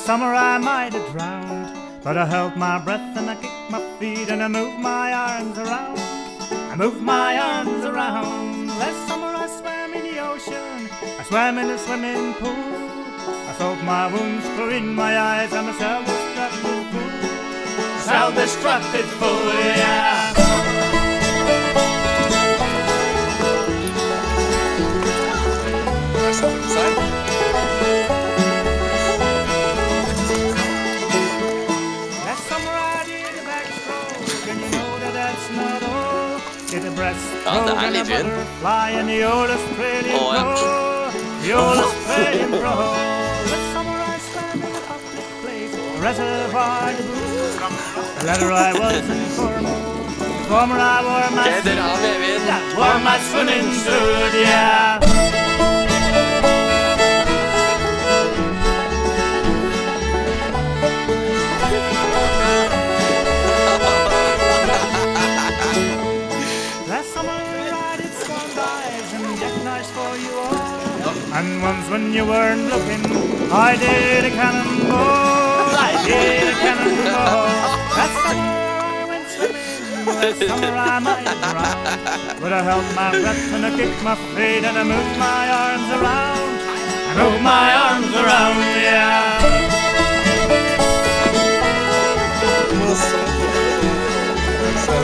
summer I might have drowned, but I held my breath and I kicked my feet and I moved my arms around. I moved my arms around. Last summer I swam in the ocean, I swam in a swimming pool. I felt my wounds clean my eyes, I'm a self-destructive fool. Self-destructive fool, yeah. Rest of the side. Last summer I did a backstroke, and you know that that's not all. Did a breaststroke and a butterfly in the old Australian pro. The old Australian pro. Last summer I swam in a public place, a reservoir to boot. The latter I was informal. Former I wore my swimming suit, yeah. Last summer I did swan dives and jackknives for you all. And once when you weren't looking, I did a cannonball. I did a cannonball. That summer I went swimming. Last summer I might drown, but I held my breath and I kicked my feet and I moved my arms around. I moved my arms around, yeah. Så